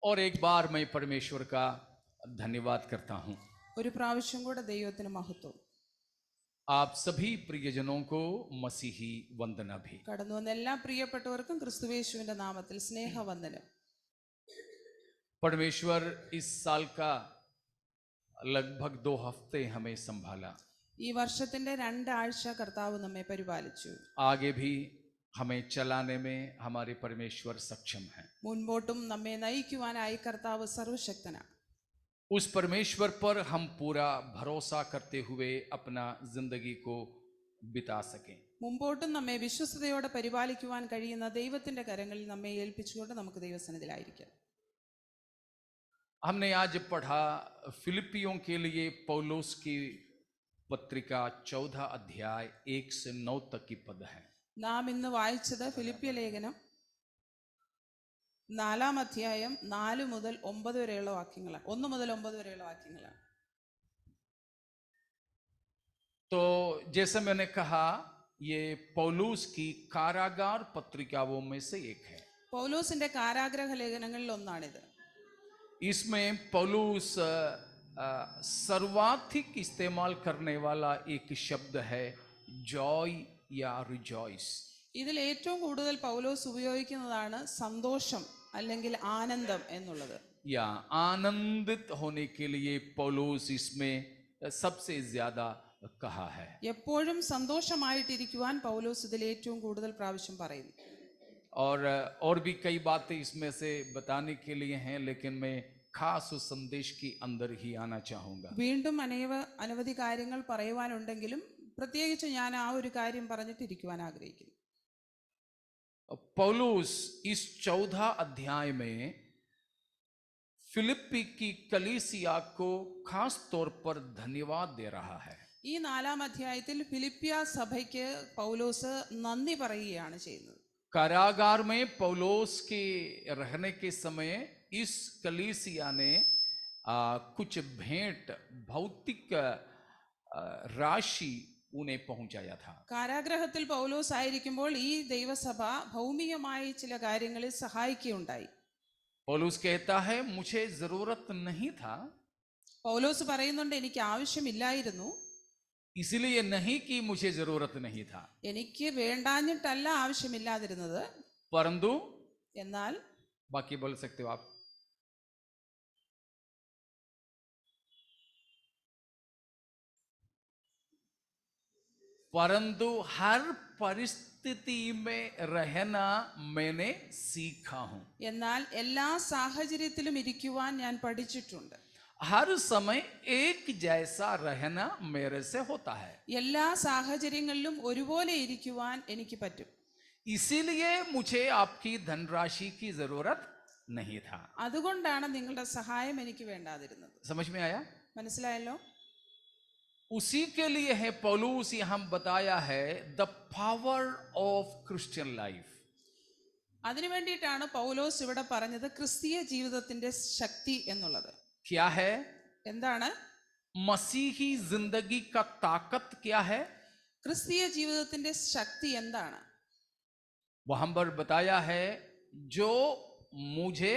और एक बार मैं परमेश्वर का धन्यवाद करता हूं। ഒരു പ്രാവശ്യം കൂടെ ദൈവത്തിന് മഹത്വം. आप सभी प्रियजनों को मसीही वंदना भी। കടന്നു വന്ന എല്ലാ പ്രിയപ്പെട്ടവർക്കും ക്രിസ്തുയേശുവിന്റെ നാമത്തിൽ സ്നേഹവന്ദനം. परमेश्वर इस साल का लगभग 2 हफ्ते हमें संभाला। ഈ വർഷത്തിന്റെ 2 ആഴ്ച കർത്താവ് നമ്മെ പരിപാലിച്ചു. आगे भी हमें चलाने में हमारे परमेश्वर सक्षम हैं। മുൻപോട്ടും നമ്മെ നയിക്കുവാനായി കർത്താവ് സർവശക്തനാണ്. उस परमेश्वर पर हम पूरा भरोसा करते हुए अपना जिंदगी को बिता सकें। മുമ്പോട്ടും നമ്മെ വിശ്വസ്തയോടെ പരിപാലിക്കുവാൻ കഴിയുന്ന ദൈവത്തിന്റെ കരങ്ങളിൽ നമ്മെ ഏൽപ്പിച്ചുകൊണ്ട് നമുക്ക് ദൈവസന്നിധിയിലായിരിക്കാം. हमने आज पढ़ा फिलिपियों के लिए पौलुस की पत्रिका 14 अध्याय 1 से 9 तक की पद है। നാം ഇന്ന് വായിച്ചത് ഫിലിപ്പിയ ലേഖനം 4 അധ്യായം 4 മുതൽ 9 വരെയുള്ള വാക്യങ്ങളാണ്. 1 മുതൽ 9 വരെയുള്ള വാക്യങ്ങളാണ്. तो जैसे मैंने कहा, ये पौलुस की कारागार पत्रिकाओं में से एक है। പൗലോസിന്റെ കാരാഗ്രഹ ലേഖനങ്ങളിൽ ഒന്നാണിത്. इसमें पौलुस सर्वाधिक इस्तेमाल करने वाला एक शब्द है जॉय या रिजॉइस। ഇതിൽ ഏറ്റവും കൂടുതൽ പൗലോസ് ഉപയോഗിക്കുന്നതാണ് സന്തോഷം അല്ലെങ്കിൽ ആനന്ദം എന്നുള്ളത്. या आनंदित होने के लिए पौलुस इसमें सबसे ज्यादा कहा है। എപ്പോഴും സന്തോഷമായിട്ടിരിക്കുവാൻ പൗലോസ് ഇതിൽ ഏറ്റവും കൂടുതൽ പ്രാവശ്യം പറയുന്നു. और भी कई बातें इसमें से बताने के लिए हैं, लेकिन मैं खास उस संदेश के अंदर ही आना चाहूंगा। വീണ്ടും അനവധി കാര്യങ്ങൾ പറയുവാനുണ്ടെങ്കിലും പ്രത്യേകിച്ച് ഞാൻ ആ ഒരു കാര്യം പറഞ്ഞിട്ടിരിക്കുവാൻ ആഗ്രഹിക്കുന്നു. पौलुस इस 14 अध्याय में फिलिप्पी की कलीसिया को खास तौर पर धन्यवाद दे रहा है। ഈ 4 അധ്യായത്തിൽ ഫിലിപ്പിയ സഭയ്ക്ക് പൗലോസ് നന്ദി പറയുകയാണ് ചെയ്യുന്നത്. कारागार में पौलुस के रहने के समय इस कलीसिया ने कुछ भेंट भौतिक राशि उन्हें पहुंचाया था। കാരാഗ്രഹത്തിൽ പൗലോസ് ആയിരിക്കുമ്പോൾ ഈ ദൈവസഭ ഭൗമികമായി ചില കാര്യങ്ങളിൽ സഹായിക്കുകയുണ്ടായി. पौलुस कहता है मुझे जरूरत नहीं था, പൗലോസ് പറയുന്നുണ്ട് എനിക്ക് ആവശ്യമില്ലായിരുന്നു, इसलिए नहीं कि मुझे जरूरत नहीं था, എനിക്ക് വേണ്ടാഞ്ഞിട്ടല്ല ആവശ്യമില്ലാതിരുന്നത്, परंतु എന്നാൽ बाकी बोल सकते हो आप। परंतु हर परिस्थिति में रहना मैंने सीखा हूं। എന്നാൽ എല്ലാ സാഹചര്യത്തിലും ഇരിക്കുവാൻ ഞാൻ പഠിച്ചിട്ടുണ്ട്. हर समय एक जैसा रहना मेरे से होता है, എല്ലാ സാഹചര്യങ്ങളിലും ഒരുപോലെ ഇരിക്കുവാൻ എനിക്ക് പറ്റും. इसीलिए मुझे आपकी धनराशि की जरूरत नहीं था। അതുകൊണ്ടാണ് നിങ്ങളുടെ സഹായം എനിക്ക് വേണ്ടാതിരുന്നത്. समझ में आया? മനസ്സിലായല്ലോ? उसी के लिए है पौलुस यहां बताया है the power of Christian life. അതിനു വേണ്ടിയിട്ടാണ് പൗലോസ് ഇവിടെ പറഞ്ഞത് ക്രിസ്തീയ ജീവിതത്തിന്റെ ശക്തി എന്നുള്ളത്. क्या है? എന്താണ് मसीही जिंदगी का ताकत क्या है? ക്രിസ്തീയ ജീവിതത്തിന്റെ ശക്തി എന്താണ്? वहां पर बताया है जो मुझे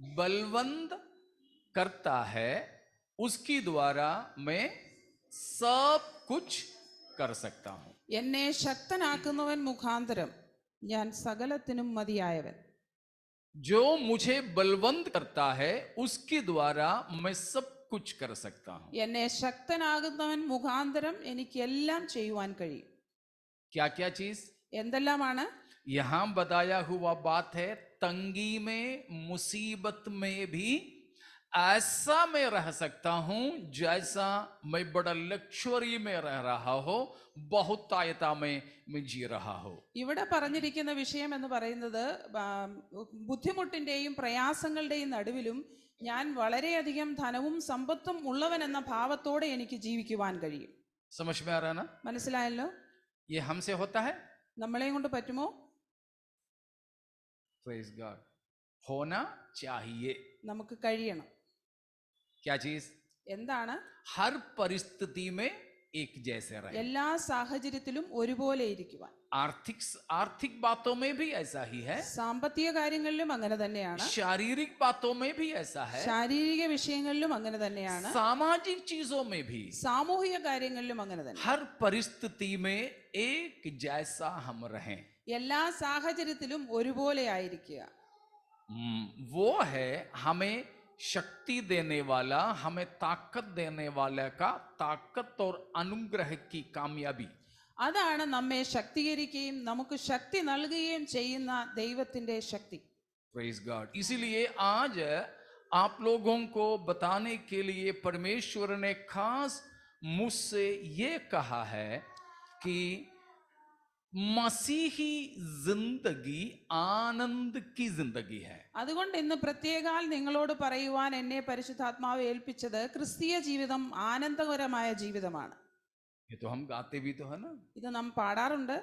बलवंत करता है उसकी द्वारा मैं सब कुछ कर सकता हूं। എന്നെ ശക്തനാക്കുന്നവൻ മുഖാന്തരം ഞാൻ സകലത്തിനും മതിയായവൻ. जो मुझे बलवंत करता है उसके द्वारा मैं सब कुछ कर सकता हूं। എന്നെ ശക്തനാകുന്നവൻ മുഖാന്തരം എനിക്ക് എല്ലാം ചെയ്യുവാൻ കഴിയും. क्या क्या चीज? എന്തെല്ലാമാണ്? यहां बताया हुआ बात है तंगी में मुसीबत में भी ऐसा मैं रह सकता हूं जैसा मैं बड़ा लक्ष्वरी में रह रहा हो, बहुतायता में मैं जी रहा हो। ഇവിടെ പറഞ്ഞിരിക്കുന്ന വിഷയം എന്ന് പറയുന്നത് ബുദ്ധിമുട്ടിന്റെയും പ്രയാസങ്ങളുടെയും നടുവിലും ഞാൻ വളരെയധികം ധനവും സമ്പത്തും ഉള്ളവൻ എന്ന ഭാവത്തോടെ എനിക്ക് ജീവിക്കുവാൻ കഴിയും. समझ में आ रहा ना? മനസ്സിലായല്ലോ? ये हमसे होता है? നമ്മളെയും കൊണ്ട് പറ്റുമോ? Praise God. होना चाहिए। നമുക്ക് കഴിയണം. क्या चीज? എന്താണ്? हर परिस्थिति में एक जैसे रहे। എല്ലാ സാഹചര്യത്തിലും ഒരുപോലെ ഇരിക്കുവാൻ. आर्थिक बातों में भी ऐसा ही है, സാമ്പത്തിക കാര്യങ്ങളിലും അങ്ങനെ തന്നെയാണ്, शारीरिक बातों में भी ऐसा है, ശാരീരിക വിഷയങ്ങളിലും അങ്ങനെ തന്നെയാണ്, सामाजिक चीजों में भी, സാമൂഹിക കാര്യങ്ങളിലും അങ്ങനെ തന്നെ. हर परिस्थिति में एक जैसा हम रहें। എല്ലാ സാഹചര്യത്തിലും ഒരുപോലെ ആയിരിക്കുക. वो है हमें शक्ति देने वाला, हमें ताकत देने वाले का ताकत और अनुग्रह की कामयाबी। അതാണ് നമ്മെ ശക്തീകരിക്കുകയും നമുക്ക് ശക്തി നൽകുകയും ചെയ്യുന്ന ദൈവത്തിന്റെ ശക്തി. Praise God. इसीलिए आज आप लोगों को बताने के लिए परमेश्वर ने खास मुझसे ये कहा है कि मसीही जिंदगी आनंद की जिंदगी है। അതുകൊണ്ട് ഇന്ന് പ്രത്യേകാൽ നിങ്ങളോട് പറയുവാൻ എന്നെ പരിശുദ്ധാത്മാവ് ഏൽപ്പിച്ചത് ക്രിസ്തീയ ജീവിതം ആനന്ദകരമായ ജീവിതമാണ്. ये तो हम गाते भी तो है ना, ഇത് നാം പാടാറുണ്ട്.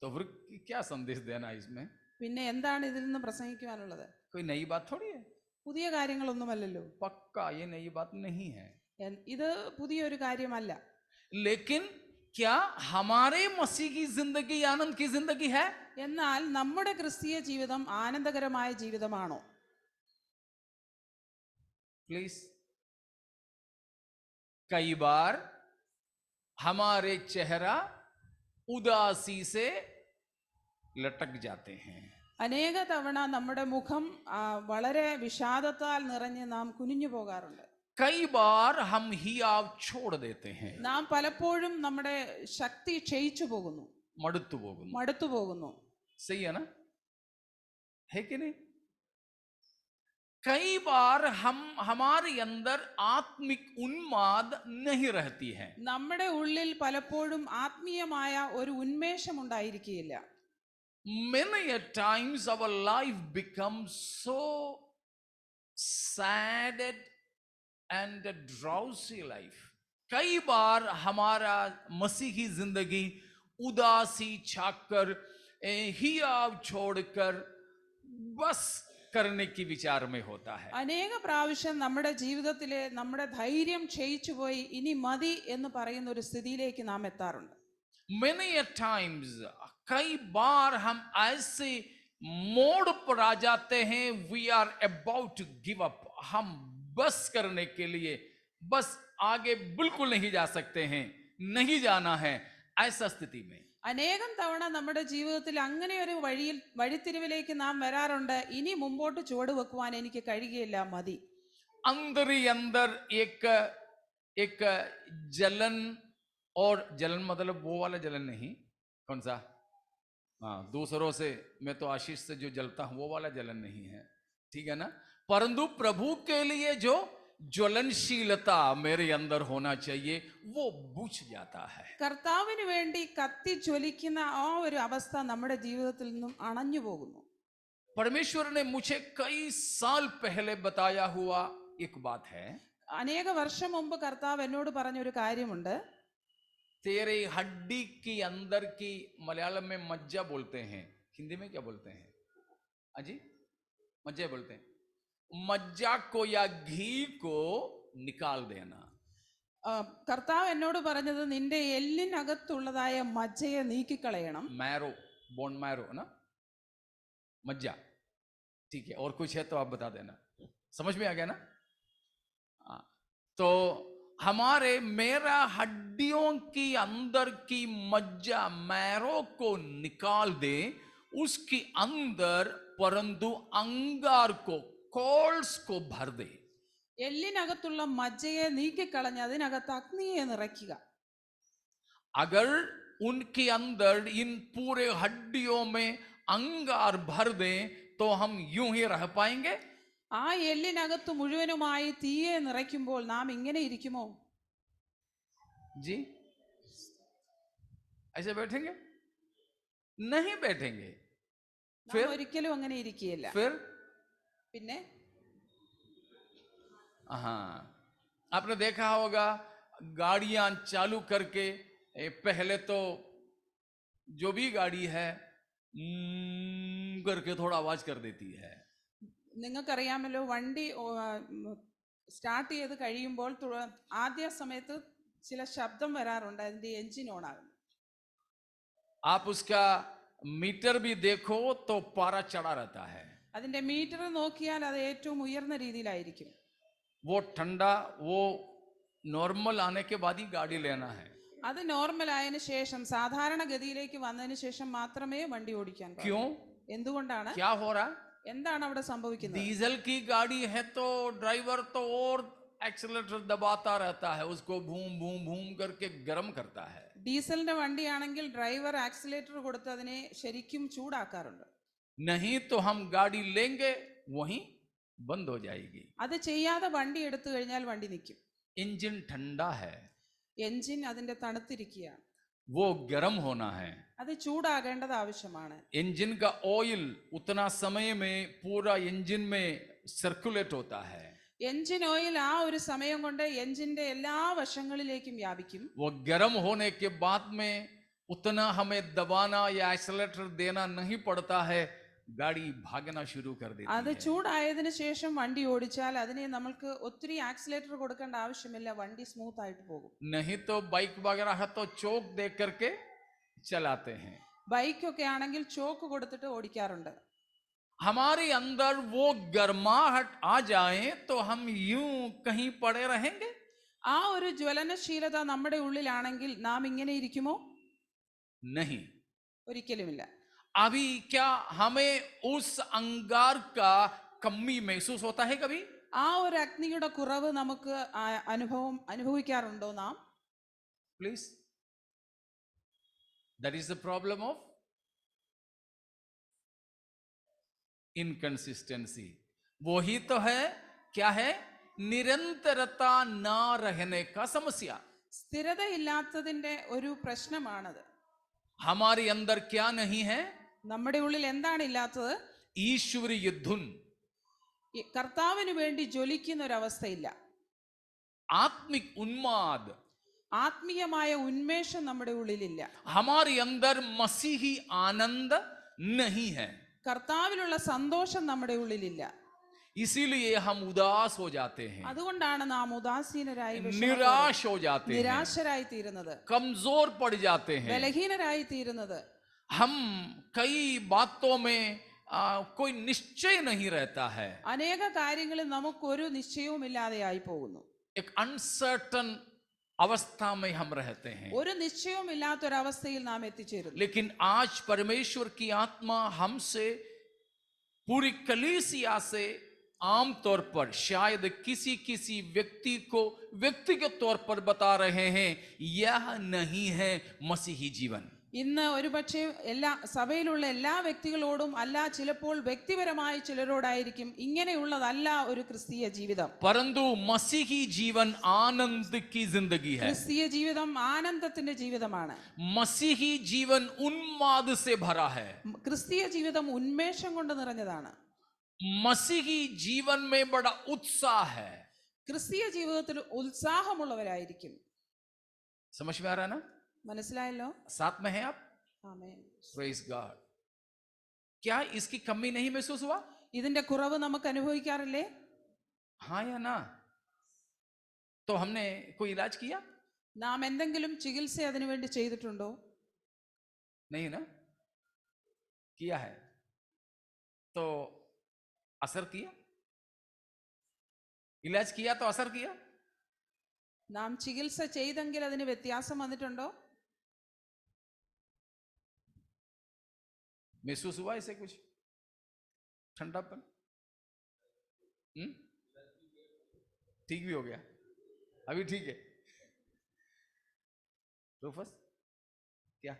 तो फिर क्या संदेश देना इसमें? പിന്നെ എന്താണ് ഇതിൽ നിന്ന് പ്രസംഗിക്കുവാനുള്ളത്? कोई नई बात थोड़ी है, പുതിയ കാര്യങ്ങളൊന്നുമല്ലല്ലോ. पक्का ये नई बात नहीं है। ഇത് പുതിയൊരു കാര്യമല്ല. लेकिन क्या हमारे मसीह की जिंदगी आनंद की जिंदगी है? എന്നാൽ നമ്മുടെ ക്രിസ്തീയ ജീവിതം ആനന്ദകരമായ ജീവിതമാണോ? प्लीज। कई बार हमारे चेहरा उदासी से लटक जाते हैं। അനേക തവണ നമ്മുടെ മുഖം വളരെ വിഷാദത്താൽ നിറഞ്ഞ് നാം കുനിഞ്ഞു പോകാറുണ്ട്. कई बार हम हियाव छोड़ देते हैं, നാം പലപ്പോഴും നമ്മുടെ ശക്തി ക്ഷയിച്ചു പോകുന്നു, മടുത്തു പോകുന്നു. सही है ना, है कि नहीं? कई बार हमारे अंदर आत्मिक उन्माद नहीं रहती है, നമ്മുടെ ഉള്ളിൽ പലപ്പോഴും ആത്മീയമായ ഒരു ഉന്മേഷം ഉണ്ടായിരിക്കുകയില്ല. many a times our life becomes so sad and a drowsy life. कई बार हमारा मसीही जिंदगी उदासी छाकर हियाव छोड़कर बस करने की विचार में होता है. അനേക പ്രാവശ്യം നമ്മുടെ ജീവിതത്തിലെ നമ്മുടെ ധൈര്യം ക്ഷയിച്ചു പോയി ഇനി മതി എന്ന് പറയുന്ന ഒരു സ്ഥിതിയിലേക്ക് നാം എത്താറുണ്ട്. Many a times, कई बार हम ऐसे मोड़ पर आ जाते हैं, we are about to give up, हम बस करने के लिए बस आगे बिल्कुल नहीं जा सकते हैं, नहीं जाना है, ऐसा स्थिति में അനേകം തവണ നമ്മുടെ ജീവിതത്തിൽ അങ്ങനെ ഒരു വഴിത്തിരിവിലേക്ക് നാം വരാറുണ്ട്. ഇനി മുമ്പോട്ട് ചുവട് വെക്കുവാൻ എനിക്ക് കഴിയുകയില്ല, മതി. अंदर ही अंदर एक जलन, और जलन मतलब वो वाला जलन नहीं, कौन सा, हाँ, दूसरों से, मैं तो आशीष से जो जलता हूं वो वाला जलन नहीं है, ठीक है ना, परंतु प्रभु के लिए जो ज्वलनशीलता मेरे अंदर होना चाहिए वो बुझ जाता है. കർത്താവിന് വേണ്ടി കത്തി ജ്വലിക്കുന്ന ആ ഒരു അവസ്ഥ നമ്മുടെ ജീവിതത്തിൽ നിന്നും അണഞ്ഞു പോകുന്നു. परमेश्वर ने मुझे कई साल पहले बताया हुआ एक बात है. അനേക വർഷം മുമ്പ് കർത്താവ് എന്നോട് പറഞ്ഞൊരു കാര്യമുണ്ട്. तेरे हड्डी की अंदर की, मलयालम में मज्जा बोलते हैं, हिंदी में क्या बोलते हैं अजी? मज्जा बोलते हैं. मज्जा को या घी को निकाल देना. കർത്താവ് എന്നോട് പറഞ്ഞത് നിന്റെ എല്ലിനകത്തുള്ളതായ മജ്ജയെ നീക്കിക്കളയണം. मैरो, बोन मैरो ना, मज्जा, ठीक है, और कुछ है तो आप बता देना. समझ में आ गया ना? तो मेरा हड्डियों की अंदर की मज्जा, मैरो को निकाल दे, उसके अंदर परंतु अंगार को, कोल्स को भर दे. എല്ലിനകത്തുള്ള മജ്ജയെ നീക്കിക്കളഞ്ഞ് അതിനകത്ത് അഗ്നിയെ നിറയ്ക്കുക. अगर उनके अंदर इन पूरे हड्डियों में अंगार भर दे तो हम यूं ही रह पाएंगे? ആ എല്ലിനകത്ത് മുഴുവനുമായി തീയെ നിറയ്ക്കുമ്പോൾ നാം ഇങ്ങനെ ഇരിക്കുമോ? जी, ऐसे बैठेंगे? नहीं बैठेंगे. फिर ഒരിക്കലും അങ്ങനെ ഇരിക്കുകയില്ല. फिर പിന്നെ हाँ, आपने देखा होगा गाड़ियां चालू करके पहले तो जो भी गाड़ी है करके थोड़ा आवाज कर देती है. നിങ്ങൾക്കറിയാമല്ലോ, വണ്ടി സ്റ്റാർട്ട് ചെയ്ത് കഴിയുമ്പോൾ ആദ്യ സമയത്ത് ചില ശബ്ദം വരാറുണ്ട് അതിന്റെ എഞ്ചിൻ ഓൺ ആകും. आप उसका मीटर भी देखो तो पारा चढ़ा रहता है. അതിന്റെ മീറ്റർ നോക്കിയാൽ അത് ഏറ്റവും ഉയർന്ന രീതിയിലായിരിക്കും. वो ठंडा, वो नॉर्मल आने के बाद ही गाड़ी लेना है. അത് നോർമൽ ആയതിനു ശേഷം സാധാരണഗതിയിലേക്ക് വന്നതിന് ശേഷം മാത്രമേ വണ്ടി ഓടിക്കാൻ പാടുള്ളൂ. क्यों? എന്തുകൊണ്ടാണ്? क्या हो रहा है? എന്താണ് അവിടെ സംഭവിക്കുന്നത്? डीजल की गाड़ी है तो ड्राइवर तो और एक्सीलरेटर दबाता रहता है, उसको भूम भूम भूम करके गर्म करता है. ഡീസലിന്റെ വണ്ടിയാണെങ്കിൽ ഡ്രൈവർ ആക്സിലേറ്റർ കൊടുത്ത് അതിനെ ശരിക്കും ചൂടാക്കാറുണ്ട്. नहीं तो हम गाड़ी लेंगे वहीं बंद हो जाएगी. അത് ചെയ്യാതെ വണ്ടി എടുത്തു കഴിഞ്ഞാൽ വണ്ടി നിൽക്കും. इंजन ठंडा है, എഞ്ചിൻ അതിന്റെ തണുത്തിരിക്കുകയാണ്. वो गर्म होना है. അത് ചൂടാകേണ്ടത് ആവശ്യമാണ്. इंजन का ऑयल उतना समय में पूरा इंजन में सर्कुलेट होता है. എഞ്ചിൻ ഓയിൽ ആ ഒരു സമയം കൊണ്ട് എഞ്ചിന്റെ എല്ലാ വശങ്ങളിലേക്കും വ്യാപിക്കും. वो गर्म होने के बाद में उतना हमें दबाना या एक्सीलरेटर देना नहीं पड़ता है, गाड़ी भागना शुरू कर देती അത് है. ചൂടായതിനു ശേഷം വണ്ടി ഓടിച്ചാൽ അതിനെ നമ്മൾക്ക് ഒത്തിരി ആക്സിലേറ്റർ കൊടുക്കേണ്ട ആവശ്യമില്ല, വണ്ടി സ്മൂത്ത് ആയിട്ട് പോകും. नहीं तो बाइक वगैरह है तो चौक दे करके चलाते हैं. ബൈക്കൊക്കെ ആണെങ്കിൽ ചോക്ക് കൊടുത്തിട്ട് ഓടിക്കാറുണ്ട്. हमारे अंदर वो गर्माहट आ जाए तो हम यूं कहीं पड़े रहेंगे? ആ ഒരു ജ്വലനശീലത നമ്മുടെ ഉള്ളിലാണെങ്കിൽ നാം ഇങ്ങനെ ഇരിക്കുമോ? नहीं. ഒരിക്കലുമില്ല. अभी क्या हमें उस अंगार का कमी महसूस होता है कभी? ആ ഒരു അഗ്നിയുടെ കുറവ് നമുക്ക് അനുഭവിക്കാറുണ്ടോ നാം? Please. That is the problem of inconsistency. वो ही तो है, क्या है? निरंतरता ना रहने का समस्या. സ്ഥിരതയില്ലാത്തതിന്റെ ഒരു പ്രശ്നമാണത്. हमारे अंदर क्या नहीं है? നമ്മുടെ ഉള്ളിൽ എന്താണ് ഇല്ലാത്തത്? ईश्वरीय धुन, കർത്താവിന് വേണ്ടി ജ്വലിക്കുന്ന ഒരു അവസ്ഥയില്ല. आत्मिक उन्माद, ആത്മീയമായ ഉന്മേഷം നമ്മുടെ ഉള്ളിലില്ല. हमारे अंदर मसीही आनंद नहीं है. കർത്താവിലുള്ള സന്തോഷം നമ്മുടെ ഉള്ളിലില്ല. इसीलिए हम उदास हो जाते हैं, അതുകൊണ്ടാണ് നാം ഉദാസീനരായി निराश हो जाते हैं, നിരാശരായി തീരുന്നത്, कमजोर पड़ जाते हैं. ബലഹീനരായി തീരുന്നത്. हम कई बातों में कोई निश्चय नहीं रहता है. അനേക കാര്യങ്ങളിൽ നമുക്കൊരു നിശ്ചയവും ഇല്ലാതെയായി പോകുന്നു. एक अनसर्टन अवस्था में हम रहते हैं. ഒരു നിശ്ചയവും ഇല്ലാത്തൊരവസ്ഥയിൽ നാം എത്തിച്ചേരുന്നു. लेकिन आज परमेश्वर की आत्मा हमसे, पूरी कलीसिया से आमतौर पर शायद किसी किसी व्यक्ति को व्यक्तिगत तौर पर बता रहे हैं, यह नहीं है मसीही जीवन. ഇന്ന് ഒരുപക്ഷെ എല്ലാ സഭയിലുള്ള എല്ലാ വ്യക്തികളോടും അല്ല, ചിലപ്പോൾ വ്യക്തിപരമായി ചിലരോടായിരിക്കും ഇങ്ങനെയുള്ളതല്ല ഒരു ക്രിസ്തീയ ജീവിതം. परंतु मसीही जीवन आनंद की जिंदगी है. ക്രിസ്തീയ ജീവിതം ആനന്ദത്തിന്റെ ജീവിതമാണ്. मसीही जीवन उन्माद से भरा है. ക്രിസ്തീയ ജീവിതം ഉന്മേഷം കൊണ്ട് നിറഞ്ഞതാണ്. मसीही जीवन में बड़ा उत्साह है. ക്രിസ്തീയ ജീവിതത്തിൽ ഉത്സാഹമുള്ളവരായിരിക്കും. समझ में आ रहा है ना? മനസ്സിലായല്ലോ? साथ में है आप? ആമേൻ. Praise God. क्या इसकी कमी नहीं महसूस हुआ? ഇതിന്റെ കുറവ് നമുക്ക് അനുഭവിക്കാറില്ലേ? हाँ या ना? तो हमने कोई इलाज किया? നാം എന്തെങ്കിലും ചികിത്സ അതിനു വേണ്ടി ചെയ്തിട്ടുണ്ടോ? नहीं ना? किया है तो असर किया? इलाज किया तो असर किया? നാം ചികിത്സ ചെയ്തെങ്കിൽ അതിന് വ്യത്യാസം വന്നിട്ടുണ്ടോ? महसूस हुआ इसे कुछ ठंडापन? ठीक भी हो गया? अभी ठीक है? रूफस क्या?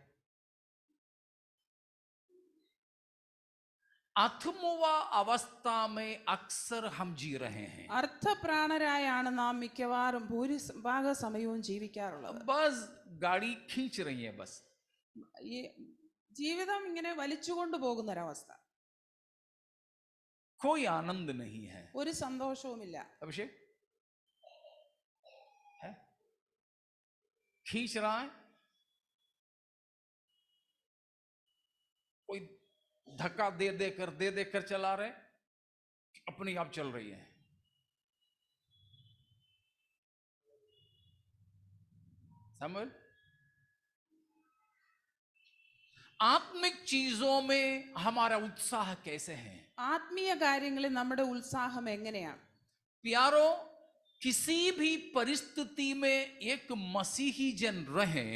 अथमुवा अवस्था में अक्सर हम जी रहे हैं. അർത്ഥപ്രാണരായാണ് നാം മിക്കവാറും ഭൂരിഭാഗ സമയവും ജീവിക്കാറുള്ളത്. बस गाड़ी खींच रही है बस. ഈ ജീവിതം ഇങ്ങനെ വലിച്ചുകൊണ്ടു പോകുന്ന ഒരവസ്ഥ. कोई आनंद नहीं है. ഒരു സന്തോഷവുമില്ല. अभिषेक है? खींच रहा है, कोई धक्का दे देकर चला रहे, अपनी आप चल रही है. समझ। आत्मिक चीजों में हमारा उत्साह कैसे है? ആത്മീയ കാര്യങ്ങളിൽ നമ്മുടെ ഉത്സാഹം എങ്ങനെയാണ്? प्यारो, किसी भी परिस्थिति में एक मसीही जन रहे,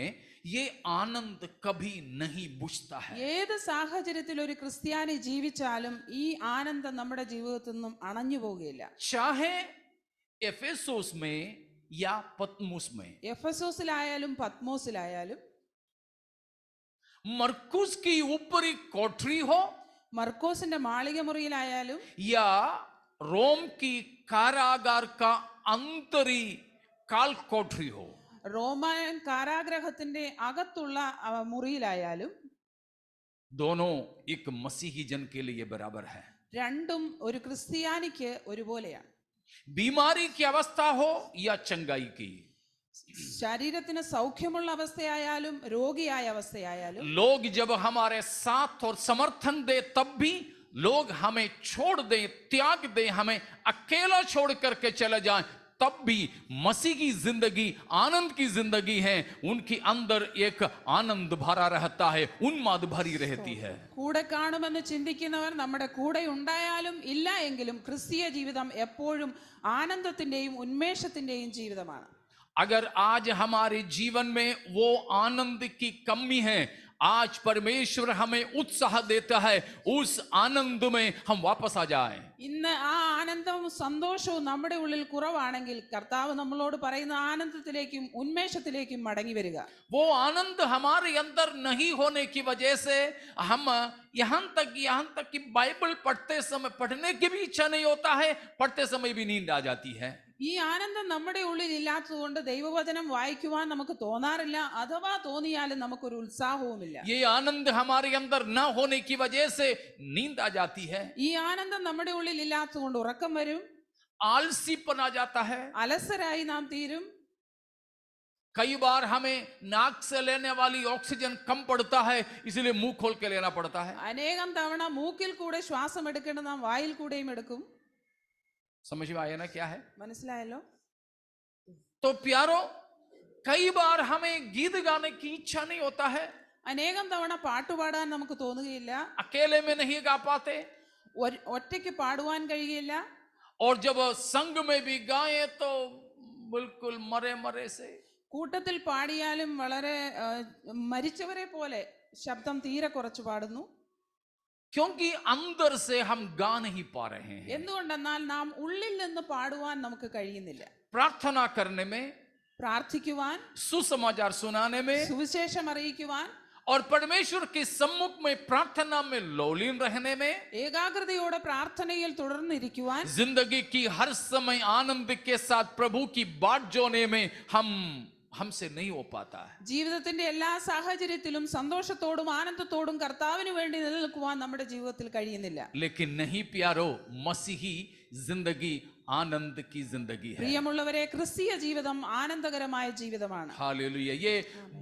ये आनंद कभी नहीं बुझता है। ഏത് സാഹചര്യത്തിൽ ഒരു ക്രിസ്ത്യാനി ജീവിച്ചാലും ഈ ആനന്ദം നമ്മുടെ ജീവിതത്തിൽ നിന്നും അണഞ്ഞു പോവുകയില്ല. चाहे एफेसोस में या पतमुस में, എഫെസോസിലായാലും പത്മോസിലായാലും, मरकुस की ऊपरी कोठरी हो മർക്കോസിന്റെ മാളിക മുറിയിലായാലും, या रोम की कारागार का अंतरी काल कोठरी हो, റോമാൻ കാരാഗ്രഹത്തിന്റെ അകത്തുള്ള മുറിയിലായാലും, दोनों एक मसीही जन के लिए बराबर है। രണ്ടും ഒരു ക്രിസ്ത്യാനിക്ക് ഒരുപോലെയാണ്. बीमारी की अवस्था हो या चंगाई की, ശരീരത്തിന് സൗഖ്യമുള്ള അവസ്ഥയായാലും രോഗിയായ അവസ്ഥയായാലും, लोग जब हमारे साथ और समर्थन दे तब भी लोग हमें छोड़ दे, त्याग दे, हमें अकेला छोड़ करके चले जाएं, तब भी मसीह की जिंदगी आनंद की जिंदगी है। उनके अंदर एक आनंद भरा रहता है, उन्माद भरी रहती है। കൂടെ കാണുമെന്ന് ചിന്തിക്കുന്നവർ നമ്മുടെ കൂടെ ഉണ്ടായാലും ഇല്ല എങ്കിലും ക്രിസ്തീയ ജീവിതം എപ്പോഴും ആനന്ദത്തിന്റെയും ഉന്മേഷത്തിന്റെയും ജീവിതമാണ്. अगर आज हमारे जीवन में वो आनंद की कमी है, आज परमेश्वर हमें उत्साह देता है, उस आनंद में हम वापस आ जाएं। ഇന്ന് ആ ആനന്ദവും സന്തോഷവും നമ്മുടെ ഉള്ളിൽ കുറവാണെങ്കിൽ കർത്താവ് നമ്മളോട് പറയുന്ന ആനന്ദത്തിലേക്കും ഉന്മേഷത്തിലേക്കും മടങ്ങി വരിക. वो आनंद हमारे अंदर नहीं होने की वजह से हम यहाँ तक कि बाइबल पढ़ने की भी इच्छा नहीं होता है, पढ़ते समय भी नींद आ जाती है। ഈ ആനന്ദം നമ്മുടെ ഉള്ളിൽ ഇല്ലാത്തതുകൊണ്ട് ദൈവവചനം വായിക്കുവാൻ നമുക്ക് തോന്നാറില്ല, അഥവാ തോന്നിയാലും നമുക്കൊരു ഉത്സാഹവുമില്ല. ये आनंद हमारे अंदर न होने की वजह से नींद आ जाती है, ഈ ആനന്ദം നമ്മുടെ ഉള്ളിൽ ഇല്ലാത്തതുകൊണ്ട് ഉറക്കം വരും, आलसीपन आ जाता है। അലസരായി നാം തീരും. कई बार हमें नाक से लेने वाली ऑक्सीजन कम पड़ता है, इसलिए मुंह खोल के लेना पड़ता है। അനേകം തവണ മൂക്കിൽ കൂടെ ശ്വാസം എടുക്കേണ്ട നാം വായിൽ കൂടെയും എടുക്കും. समझ में आया ना क्या है? മനസ്സിലായല്ലോ? तो प्यारो, कई बार हमें गीत गाने की इच्छा नहीं होता है, അനേകം തവണ പാട്ടുപാടാൻ നമുക്ക് തോന്നുകയില്ല, अकेले में नहीं गा पाते, ഒറ്റയ്ക്ക് പാടുവാൻ കഴിയില്ല. और जब संग में भी गाए तो बिल्कुल मरे मरे से। കൂട്ടത്തിൽ പാടിയാലും വളരെ മരിച്ചവരെ പോലെ ശബ്ദം തീരെ കുറച്ച് പാടുന്നു. क्योंकि अंदर से हम गा नहीं पा रहे हैं। എന്തുകൊണ്ടെന്നാൽ നാം ഉള്ളിൽ നിന്ന് പാടുവാൻ നമുക്ക് കഴിയുന്നില്ല. प्रार्थना करने में, പ്രാർത്ഥിക്കുവാൻ, सुसमाचार सुनाने में സുവിശേഷം അറിയിക്കുവാൻ, और परमेश्वर के सम्मुख में प्रार्थना में लौलीन रहने में, ഏകാഗ്രതയോടെ പ്രാർത്ഥനയിൽ തുടർന്നിരിക്കുവാൻ, जिंदगी की हर समय आनंद के साथ प्रभु की बाट जोने में हमसे नहीं हो पाता है। ജീവിതത്തിന്റെ എല്ലാ സാഹചര്യത്തിലും സന്തോഷത്തോടും ആനന്ദത്തോടും കർത്താവിന് വേണ്ടി നിലനിൽക്കുവാൻ നമ്മുടെ ജീവിതത്തിൽ കഴിയുന്നില്ല. लेकिन नहीं प्यारो, मसीही जिंदगी आनंद की जिंदगी है। പ്രിയമുള്ളവരെ, ക്രിസ്തീയ ജീവിതം ആനന്ദകരമായ ജീവിതമാണ്. हालेलुया, ये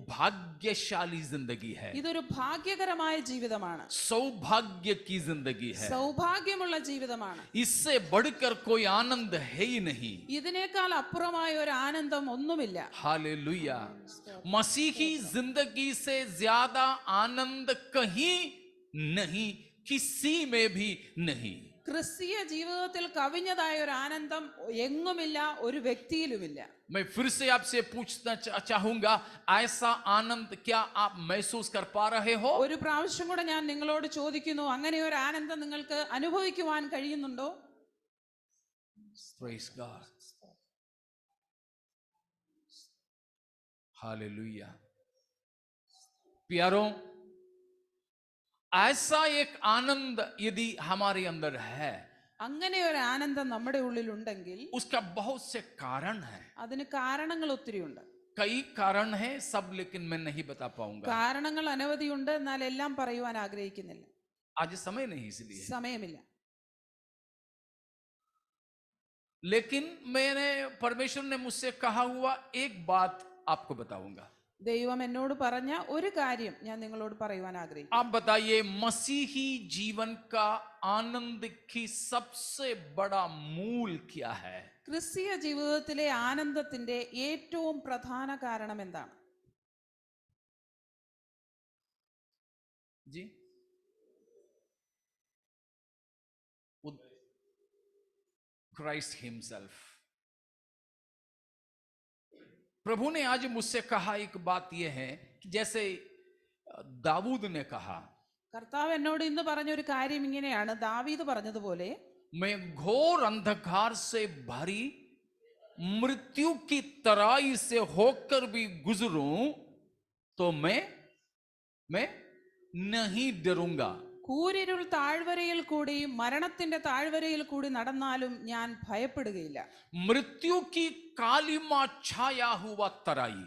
भाग्यशाली जिंदगी है, ഇതൊരു ഭാഗ്യകരമായ ജീവിതമാണ്, सौभाग्य की जिंदगी है। സൗഭാഗ്യമുള്ള ജീവിതമാണ്. इससे बढ़कर कोई आनंद है ही नहीं। ഇതിനേക്കാൾ അപ്പുറമായ ഒരു ആനന്ദം ഒന്നുമില്ല. हालेलुया, मसीही जिंदगी से ज्यादा आनंद कहीं नहीं, किसी में भी नहीं। ക്രിസ്തീയ ജീവിതത്തിൽ കവിഞ്ഞതായ ഒരു ആനന്ദം എങ്ങുമില്ല, ഒരു വ്യക്തിയിലുമില്ല. मैं फिर से आपसे पूछना चाहूंगा, ऐसा आनंद क्या आप महसूस कर पा रहे हो? ഒരു പ്രാവശ്യം കൂടെ ഞാൻ നിങ്ങളോട് ചോദിക്കുന്നു, അങ്ങനെ ഒരു ആനന്ദം നിങ്ങൾക്ക് അനുഭവിക്കുവാൻ കഴിയുന്നുണ്ടോ? Praise God. हालेलुया। प्यारों, ऐसा एक आनंद यदि हमारे अंदर है, അങ്ങനെ ഒരു ആനന്ദം നമ്മുടെ ഉള്ളിൽ ഉണ്ടെങ്കിൽ उसका बहुत से कारण है। അതിന് കാരണങ്ങൾ ഒത്തിരിയുണ്ട്. कई कारण है, सब लेकिन मैं नहीं बता पाऊंगा, കാരണങ്ങൾ അനവധിയുണ്ട്, എന്നാൽ എല്ലാം പറയുവാൻ ആഗ്രഹിക്കുന്നില്ല, आज समय नहीं, इसलिए। സമയമില്ല. लेकिन मैंने, परमेश्वर ने मुझसे कहा हुआ एक बात आपको बताऊंगा। ദൈവം എന്നോട് പറഞ്ഞ ഒരു കാര്യം ഞാൻ നിങ്ങളോട് പറയുവാൻ ആഗ്രഹിക്കുന്നു. आप बताइए, मसीही जीवन का आनंद की सबसे बड़ा मूल क्या है? ക്രിസ്തീയ ജീവിതത്തിലെ ആനന്ദത്തിന്റെ ഏറ്റവും പ്രധാന കാരണം എന്താണ്? जी क्राइस्ट हिमसेल्फ। प्रभु ने आज मुझसे कहा एक बात यह है कि जैसे दाऊद ने कहा, കർത്താവ് എന്നോട് ഇന്ന് പറഞ്ഞൊരു കാര്യം ഇങ്ങനെയാണ്, ദാവീദ് പറഞ്ഞതുപോലെ, मैं घोर अंधकार से भरी मृत्यु की तराई से होकर भी गुजरूं तो मैं नहीं डरूंगा। കൂരിരുൾ താഴ്വരയിൽ കൂടി മരണത്തിന്റെ താഴ്വരയിൽ കൂടി നടന്നാലും ഞാൻ ഭയപ്പെടുകയില്ല. मृत्यु की कालिमा छाया हुआ तराई,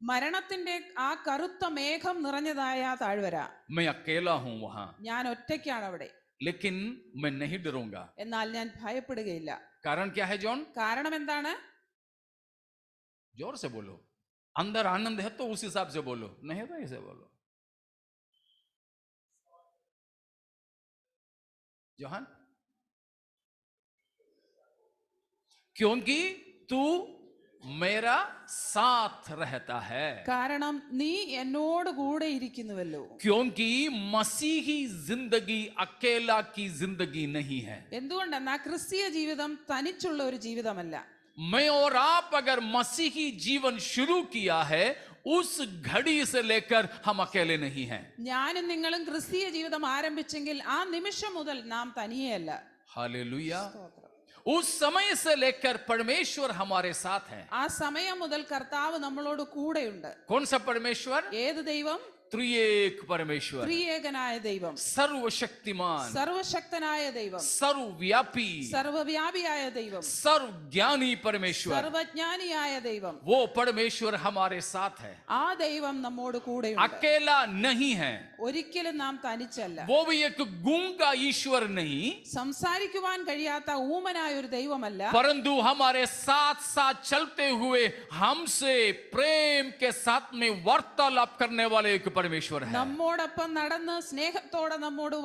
മരണത്തിന്റെ ആ കറുത്ത മേഘം നിറഞ്ഞതായ താഴ്വര, मैं अकेला हूं वहां, ഞാൻ ഒറ്റയ്ക്കാണ് അവിടെ, लेकिन मैं नहीं डरूंगा। എന്നാൽ ഞാൻ ഭയപ്പെടുകയില്ല. कारण क्या है जॉन? കാരണം എന്താണ്? जोर से बोलो। अंदर आनंद है तो उस हिसाब से बोलो, नहीं तो ऐसे बोलो। जोहान, क्योंकि तू मेरा साथ रहता है, കാരണം നീ എന്നോട് കൂടെ ഇരിക്കുന്നുവല്ലോ. क्योंकि मसीही जिंदगी अकेला की जिंदगी नहीं है। എന്തുകൊണ്ടെന്നാ ക്രിസ്തീയ ജീവിതം തനിച്ചുള്ള ഒരു ജീവിതമല്ല. मैं और आप अगर मसीही जीवन शुरू किया है, उस घड़ी से लेकर हम अकेले नहीं हैं। ഞാനും നിങ്ങളും ക്രിസ്തീയ ജീവിതം ആരംഭിച്ചെങ്കിൽ ആ നിമിഷം മുതൽ നാം തനിയെയല്ല. हालेलुया। उस समय से लेकर परमेश्वर हमारे साथ है। ആ സമയം മുതൽ കർത്താവ് നമ്മളോട് കൂടെയുണ്ട്. कौन सा परमेश्वर? ഏത് ദൈവം? त्रिएक परमेश्वर, ത്രിയേകനായ ദൈവം, सर्वशक्तिमान, സർവശക്തനായ ദൈവം, सर्वव्यापी, സർവവ്യാപിയായ ദൈവം, सर्वज्ञानी परमेश्वर, സർവജ്ഞാനിയായ ദൈവം, वो परमेश्वर हमारे साथ है। ആ ദൈവം നമ്മോട് കൂടെയുണ്ട്. अकेला नहीं है, ഒരിക്കലും നാം തനിച്ചല്ല. वो भी एक गूंगा ईश्वर नहीं, സംസാരിക്കുവാൻ കഴിയാത്ത ഊമനായ ഒരു ദൈവമല്ല, परंतु हमारे साथ साथ चलते हुए हमसे प्रेम के साथ में वार्तालाप करने वाले एक परमेश्वर है। നമ്മോടൊപ്പം നടന്ന് സ്നേഹത്തോടെ നമ്മോട്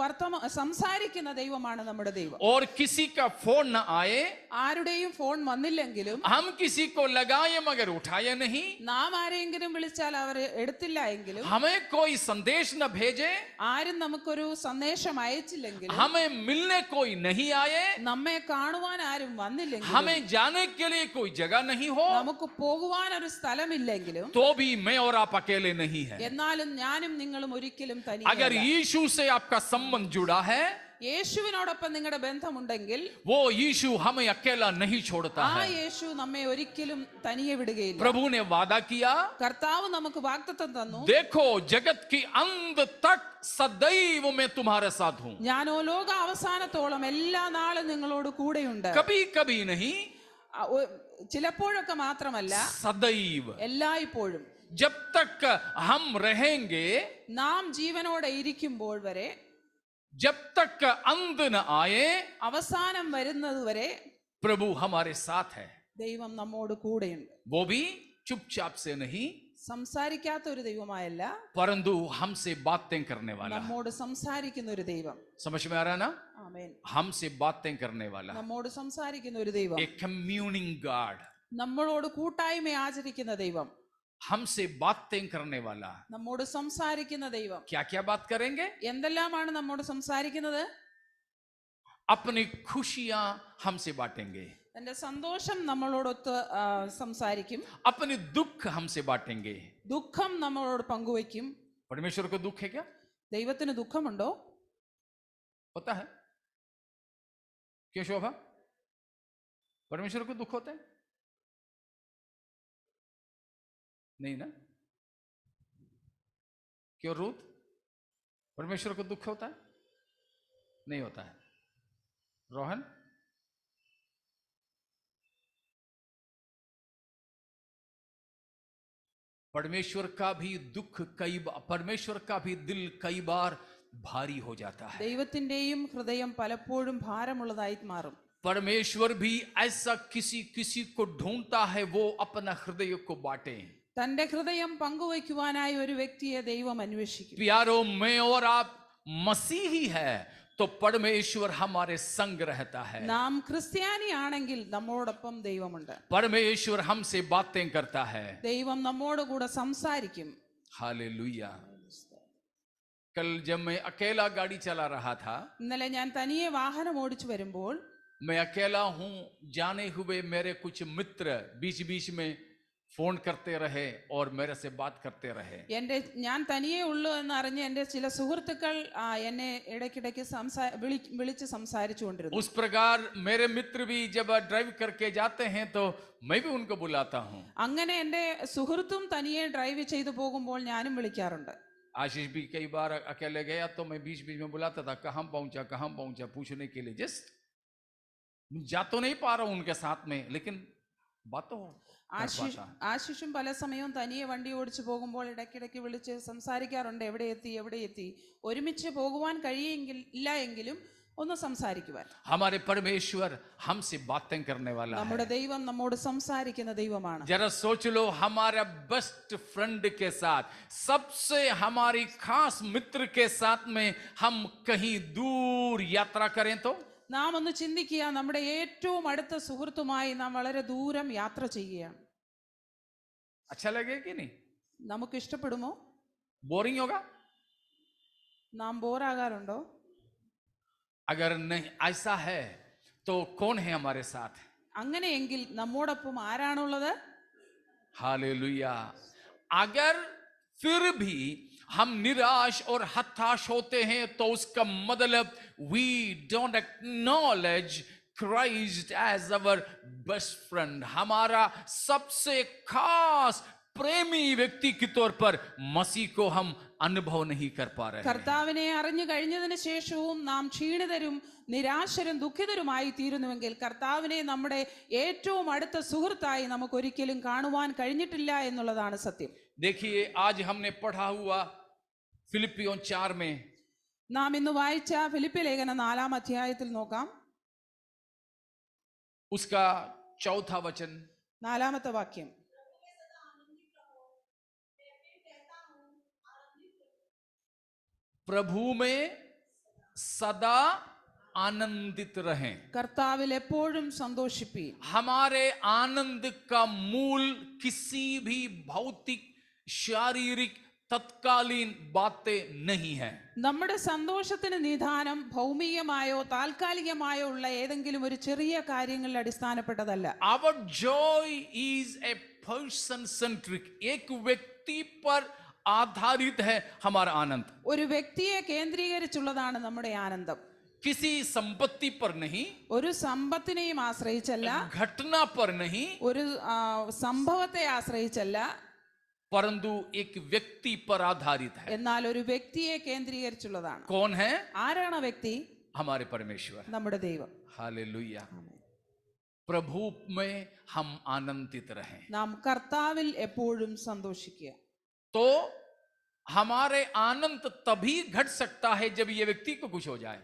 സംസാരിക്കുന്ന ദൈവമാണ് നമ്മുടെ ദൈവം. और किसी का फोन न आए, ആരുടെയും ഫോൺ വന്നില്ലെങ്കിലും, हम किसी को लगाए मगर उठाए नहीं, നാം ആരെങ്കിലും വിളിച്ചാൽ അവർ എടുത്തില്ല എങ്കിലും, हमें कोई संदेश न भेजे, ആരും നമുക്കൊരു സന്ദേശം അയച്ചില്ലെങ്കിലും, हमें मिलने कोई नहीं आए, നമ്മെ കാണുവാൻ ആരും വന്നില്ലെങ്കിലും, हमें जाने के लिए कोई जगह नहीं हो, നമുക്ക് പോകുവാൻ ഒരു സ്ഥലമില്ലെങ്കിലും, तो भी मैं और आप अकेले नहीं है। എന്നാലും ഞാനും നിങ്ങളും ഒരിക്കലും अगर തനിയല്ല. यीशु से आपका संबंध जुड़ा है, യേശുവിനോടൊപ്പം നിങ്ങളുടെ ബന്ധമുണ്ടെങ്കിൽ, वो यीशु हमें अकेला नहीं छोड़ता ആ है। യേശു നമ്മെ ഒരിക്കലും തനിയെ വിടുകയില്ല. प्रभु ने वादा किया, കർത്താവ് നമുക്ക് വാഗ്ദത്തം തന്നു, देखो जगत की अंत तक सदैव मैं तुम्हारे साथ हूं। ഞാനോ ലോക അവസാനത്തോളം എല്ലാ നാളും നിങ്ങളോട് കൂടെയുണ്ട്. कभी कभी नहीं, ചിലപ്പോഴൊക്കെ മാത്രമല്ല, सदैव। എല്ലായ്പ്പോഴും. जब तक हम रहेंगे, നാം ജീവനോടെ ഇരിക്കുമ്പോൾ വരെ, जब तक अंत न आए, അവസാനം വരുന്നത് വരെ प्रभु हमारे साथ है। ദൈവം നമ്മോട് കൂടെയുണ്ട്. वो भी चुपचाप से नहीं, സംസാരിക്കാത്ത ഒരു ദൈവമായല്ല, परंतु हमसे बातें करने वाला। നമ്മോട് സംസാരിക്കുന്ന ഒരു ദൈവം. समझ में आ रहा ना? ആമേൻ. हमसे बातें करने वाला, നമ്മോട് സംസാരിക്കുന്ന ഒരു ദൈവം, एक कम्युनिंग गॉड, നമ്മളോട് കൂട്ടായ്മ ആചരിക്കുന്ന ദൈവം, हमसे बातें करने वाला। നമ്മോട് സംസാരിക്കുന്ന ദൈവം. क्या क्या बात करेंगे? എന്തെല്ലാമാണ് നമ്മോട് സംസാരിക്കുന്നത്? अपनी खुशियां हमसे बांटेंगे, തന്റെ സന്തോഷം നമ്മളോടൊത്ത് സംസാരിക്കും, अपनी दुख हमसे बांटेंगे। ദുഃഖം നമ്മളോട് പങ്കുവയ്ക്കും. परमेश्वर को दुख है क्या? ദൈവത്തിന് ദുഃഖമുണ്ടോ? होता है क्यों शोभा? परमेश्वर को दुख होता है? नहीं ना? क्यों रूथ? परमेश्वर को दुख होता है? नहीं होता है। रोहन? परमेश्वर का भी दुख परमेश्वर का भी दिल कई बार भारी हो जाता है। ദൈവത്തിന്റെയും ഹൃദയം പലപ്പോഴും ഭാരമുള്ളതായി മാറും. परमेश्वर भी ऐसा किसी को ढूंढता है, वो अपना हृदय को बांटे। തന്റെ ഹൃദയം പങ്കുവയ്ക്കുവാനായി ഒരു വ്യക്തിയെ ദൈവം അന്വേഷിക്കും. प्यारो, मैं और आप मसीही है तो परमेश्वर हमारे संग रहता है। നാം ക്രിസ്ത്യാനിയാണെങ്കിൽ നമ്മോടൊപ്പം ദൈവമുണ്ട്. परमेश्वर हमसे बातें करता है। ദൈവം നമ്മോട് കൂടെ സംസാരിക്കും. हालेलुया। कल जब मैं अकेला गाड़ी चला रहा था, ഇന്നലെ ഞാൻ തനിയെ വാഹനം ഓടിച്ചു വരുമ്പോൾ मैं अकेला हूं, जाने हुए मेरे कुछ मित्र बीच बीच में फोन करते रहे और मेरे से बात करते रहे. ഞാൻ തനിയെ ഉള്ളൂ എന്നറിഞ്ഞ് എൻ്റെ ചില സുഹൃത്തുക്കൾ എന്നെ ഇടയ്ക്കിടയ്ക്ക് വിളിച്ച് സംസാരിച്ചുകൊണ്ടിരുന്നു. उस प्रकार मेरे मित्र भी जब ड्राइव करके जाते हैं तो मैं भी उनको बुलाता हूं. അങ്ങനെ എൻ്റെ സുഹൃത്തും തനിയെ ഡ്രൈവ് ചെയ്തു പോകുമ്പോൾ ഞാനും വിളിക്കാറുണ്ട്. आशीष भी कई बार अकेले गया तो मैं बीच बीच में बुलाता था, कहां पहुंचा पूछने के लिए. जस्ट जा तो नहीं पा रहा हूं उनके साथ में, लेकिन बात तो ആശിഷും പല സമയവും തനിയെ വണ്ടി ഓടിച്ചു പോകുമ്പോൾ ഇടയ്ക്കിടയ്ക്ക് വിളിച്ച് സംസാരിക്കാറുണ്ട്, എവിടെ എത്തി. ഒരുമിച്ച് പോകുവാൻ ഇല്ല എങ്കിലും ഒന്ന് സംസാരിക്കുവാൻ. हमारे परमेश्वर हमसे बातें करने वाला है. നമ്മുടെ ദൈവം നമ്മോട് സംസാരിക്കുന്ന ദൈവമാണ്. जरा सोच लो, हमारा बेस्ट फ्रेंड के साथ, सबसे हमारी खास मित्र के साथ में हम कहीं दूर यात्रा करें तो നാം ഒന്ന് ചിന്തിക്കുക, നമ്മുടെ ഏറ്റവും അടുത്ത സുഹൃത്തുമായി നാം വളരെ ദൂരം യാത്ര ചെയ്യുകയാണ്. अच्छा लगे कि नहीं? നമുക്ക് ഇഷ്ടപ്പെടുമോ? बोरिंग होगा? നാം ബോറാകാറുണ്ടോ? अगर नहीं ऐसा है तो कौन है हमारे साथ? അങ്ങനെയെങ്കിൽ നമ്മോടൊപ്പം ആരാണുള്ളത്? हालेलुया. अगर फिर भी हम निराश और हताश होते हैं तो उसका मतलब we don't acknowledge Christ as our best friend. हमारा सबसे खास प्रेमी व्यक्ति के तौर पर मसीह को हम अनुभव नहीं कर पा रहे हैं. കർത്താവിനെ അറിഞ്ഞു കഴിഞ്ഞതിന് ശേഷവും നാം ക്ഷീണിതരും നിരാശരും ദുഃഖിതരുമായി തീരുന്നുവെങ്കിൽ കർത്താവിനെ നമ്മുടെ ഏറ്റവും അടുത്ത സുഹൃത്തായി നമുക്ക് ഒരിക്കലും കാണുവാൻ കഴിഞ്ഞിട്ടില്ല എന്നുള്ളതാണ് സത്യം. देखिए, आज हमने पढ़ा हुआ फिलिपियों 4 में നാം ഇന്ന് വായിച്ച ഫിലിപ്പി ലേഖനം 4-ാം അധ്യായത്തിൽ നോക്കാം. उसका 4था वचन, 4-ാമത്തെ വാക്യം. प्रभु में सदा आनंदित रहें. കർത്താവിൽ എപ്പോഴും സന്തോഷിപ്പീൻ. हमारे आनंद का मूल किसी भी भौतिक, शारीरिक, तत्कालीन बातें नहीं है. നമ്മുടെ സന്തോഷത്തിന് നിദാനം ഭൗമികമായോ താൽക്കാലികമായോ ഉള്ള ഏതെങ്കിലും ഒരു ചെറിയ കാര്യങ്ങളിൽ അടിസ്ഥാനപ്പെട്ടതല്ല. Our joy is a person centric. एक व्यक्ति पर आधारित है हमारा आनंद. ഒരു വ്യക്തിയെ കേന്ദ്രീകരിച്ചുള്ളതാണ് നമ്മുടെ ആനന്ദം. किसी संपत्ति पर नहीं, ഒരു സമ്പത്തിനെയും ആശ്രയിച്ചല്ല, घटना पर नहीं, ഒരു സംഭവത്തെ ആശ്രയിച്ചല്ല, परंतु एक व्यक्ति पर आधारित है. എന്നാൽ ഒരു വ്യക്തിയെ കേന്ദ്രീകരിച്ചുള്ളതാണ്. कौन है? ആരാണ് വ്യക്തി? हमारे परमेश्वर, നമ്മുടെ ദൈവം. हालेलुया. प्रभु में हम आनंदित रहें. നാം കർത്താവിൽ എപ്പോഴും സന്തോഷിക്കുക. तो हमारे आनंद तभी घट सकता है जब ये व्यक्ति को कुछ हो जाए.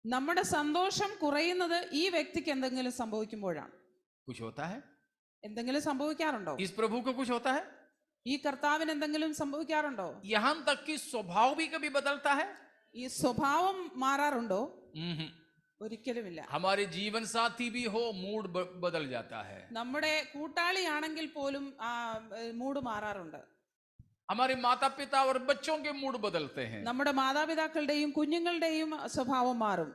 നമ്മുടെ സന്തോഷം കുറയുന്നത് ഈ വ്യക്തിക്ക് എന്തെങ്കിലും സംഭവിക്കുമ്പോഴാണ്. कुछ होता है? എന്തെങ്കിലും സംഭവിക്കാറുണ്ടോ? इस प्रभु को कुछ होता है? ഈ കർത്താവിന് എന്തെങ്കിലും സംഭവിക്കാറുണ്ടോ? यहां तक कि स्वभाव भी कभी बदलता है? ഈ സ്വഭാവം മാറാറുണ്ടോ? ഒരിക്കലുമില്ല. हमारे जीवन साथी भी हो, मूड बदल जाता है. നമ്മുടെ കൂട്ടാളിയാണെങ്കിൽ പോലും മൂഡ് മാറാറുണ്ട്. हमारे माता पिता और बच्चों के मूड बदलते हैं. നമ്മുടെ മാതാപിതാക്കളുടെയും കുഞ്ഞുങ്ങളുടെയും സ്വഭാവം മാറും.